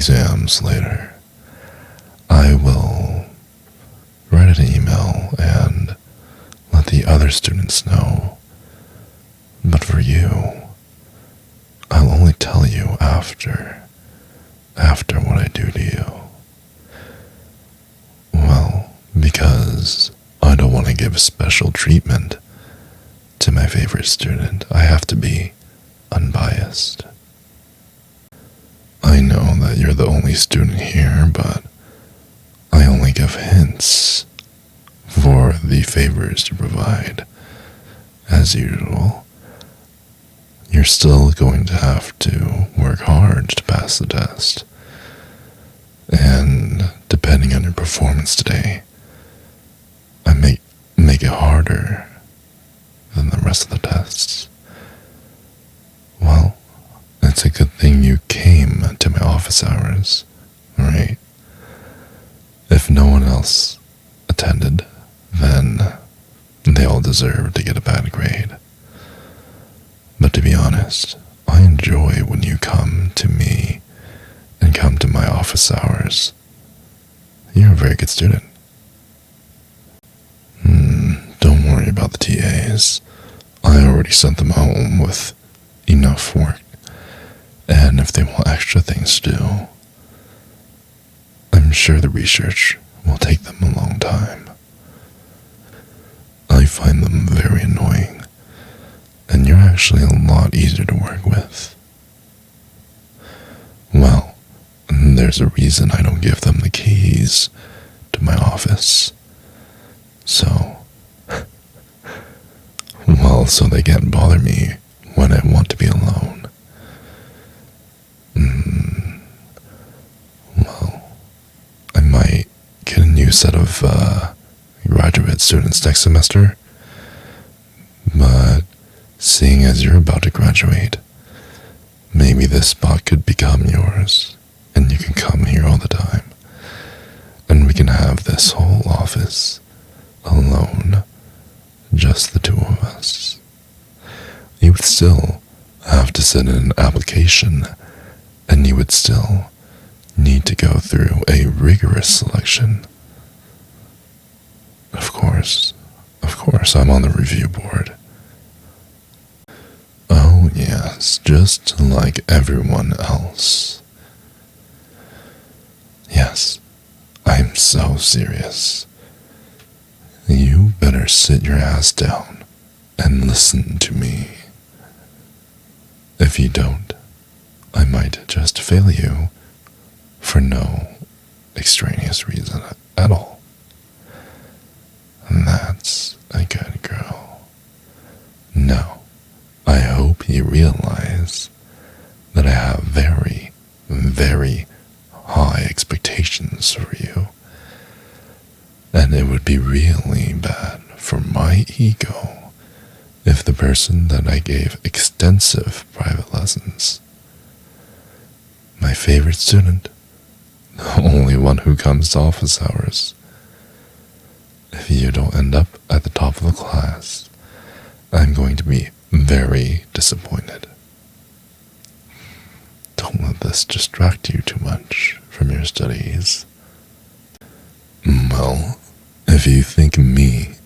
exams later, I will write an email and let the other students know. But for you, I'll only tell you after what I do to you. Well, because I don't want to give special treatment to my favorite student, I have to be unbiased. I know that you're the only student here, but I only give hints for the favors to provide. As usual, you're still going to have to work hard to pass the test. And depending on your performance today, I may make it harder than the rest of the tests. Well, it's a good thing you came to my office hours, right? If no one else attended, then they all deserve to get a bad grade. But to be honest, I enjoy when you come to me and come to my office hours. You're a very good student. Don't worry about the TAs. I already sent them home with enough work. And if they want extra things to do, I'm sure the research will take them a long time. I find them very annoying, and you're actually a lot easier to work with. Well, there's a reason I don't give them the keys to my office. So they can't bother me when I want to be alone. Well, I might get a new set of graduate students next semester, but seeing as you're about to graduate, maybe this spot could become yours, and you can come here all the time, and we can have this whole office alone, just the two of us. You would still have to send in an application, and you would still need to go through a rigorous selection. Of course, I'm on the review board. Oh yes, just like everyone else. Yes, I'm so serious. You better sit your ass down and listen to me. If you don't, I might just fail you for no extraneous reason at all. And that's a good girl. Now, I hope you realize that I have very, very high expectations for you. And it would be really bad for my ego if the person that I gave extensive private lessons, my favorite student, the only one who comes to office hours, if you don't end up at the top of the class, I'm going to be very disappointed. Don't let this distract you too much from your studies. Well, if you think me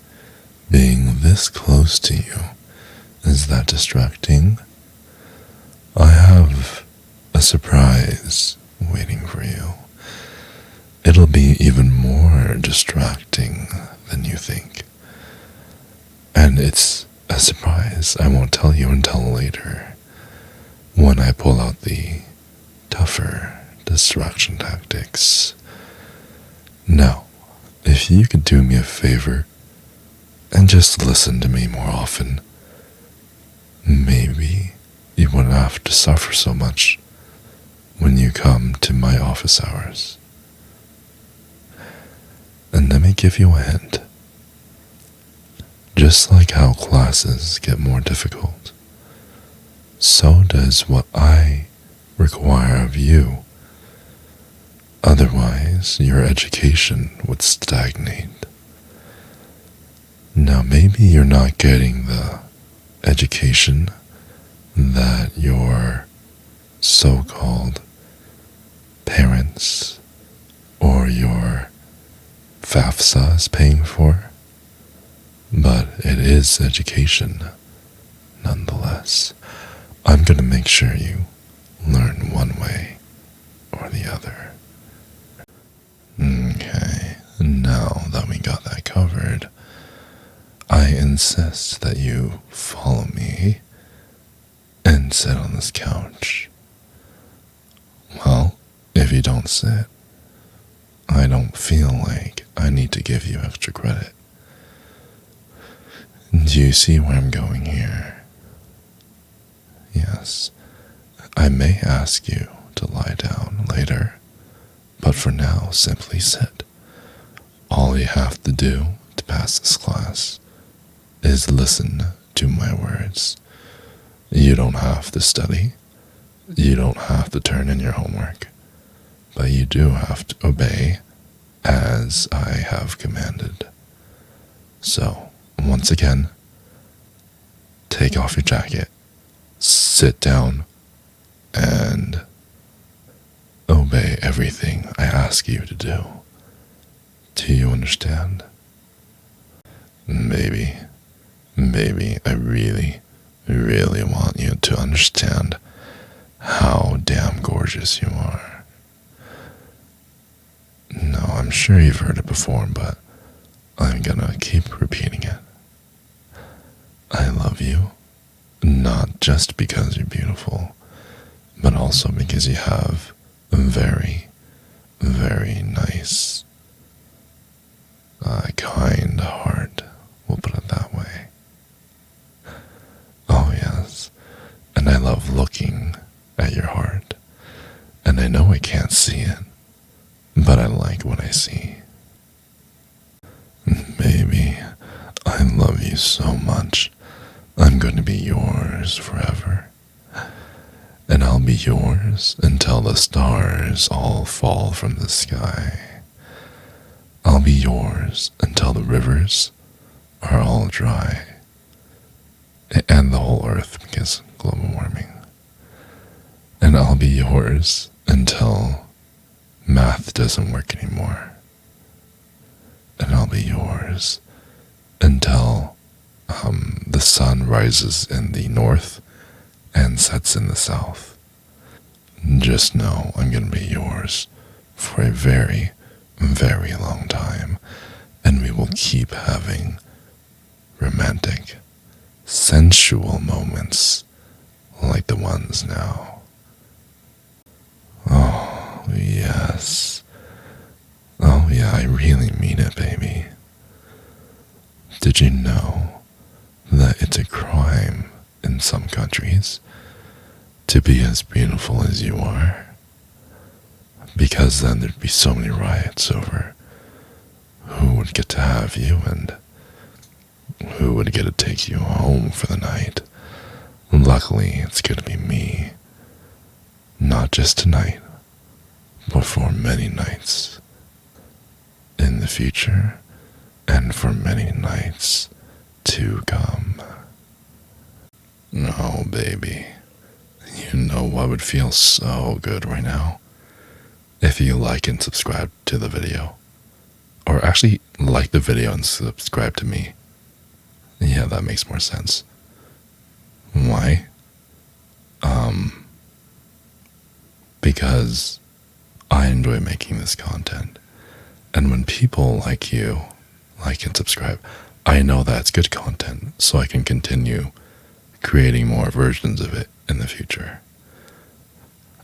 being this close to you is that distracting, I have a surprise waiting for you. It'll be even more distracting than you think. And it's a surprise I won't tell you until later, when I pull out the tougher distraction tactics. Now, if you could do me a favor and just listen to me more often, maybe you wouldn't have to suffer so much when you come to my office hours. And let me give you a hint. Just like how classes get more difficult, so does what I require of you. Otherwise, your education would stagnate. Now, maybe you're not getting the education that your so-called parents FSA is paying for, but it is education nonetheless. I'm going to make sure you learn one way or the other. Okay, now that we got that covered, I insist that you follow me and sit on this couch. Well, if you don't sit, I don't feel like I need to give you extra credit. Do you see where I'm going here? Yes, I may ask you to lie down later, but for now, simply sit. All you have to do to pass this class is listen to my words. You don't have to study. You don't have to turn in your homework, but you do have to obey as I have commanded. So, once again, take off your jacket, sit down, and obey everything I ask you to do. Do you understand? Maybe I really, really want you to understand how damn gorgeous you are. No, I'm sure you've heard it before, but I'm gonna keep repeating it. I love you, not just because you're beautiful, but also because you have a very, very nice, kind heart, we'll put it that way. Oh yes, and I love looking at your heart, and I know I can't see it, but I like what I see. Baby, I love you so much. I'm going to be yours forever. And I'll be yours until the stars all fall from the sky. I'll be yours until the rivers are all dry. And the whole earth because of global warming. And I'll be yours until math doesn't work anymore. And I'll be yours until the sun rises in the north and sets in the south. Just know I'm going to be yours for a very, very long time, and we will keep having romantic, sensual moments like the ones now. Oh, yes. Oh, yeah, I really mean it, baby. Did you know that it's a crime in some countries to be as beautiful as you are? Because then there'd be so many riots over who would get to have you and who would get to take you home for the night. Luckily, it's going to be me. Not just tonight, but for many nights in the future and for many nights to come. No, baby. You know what would feel so good right now? If you like and subscribe to the video. Or actually, like the video and subscribe to me. Yeah, that makes more sense. Why? Because I enjoy making this content. And when people like you like and subscribe, I know that it's good content, so I can continue creating more versions of it in the future.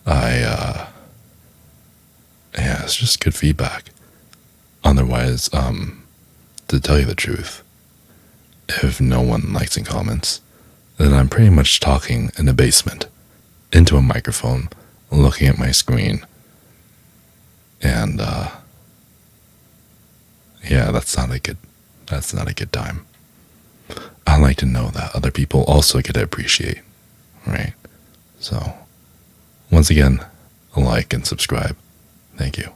Yeah, it's just good feedback. Otherwise, to tell you the truth, if no one likes and comments, then I'm pretty much talking in a basement, into a microphone, looking at my screen, and, yeah, that's not a good time. I like to know that other people also get to appreciate, right? So, once again, like and subscribe. Thank you.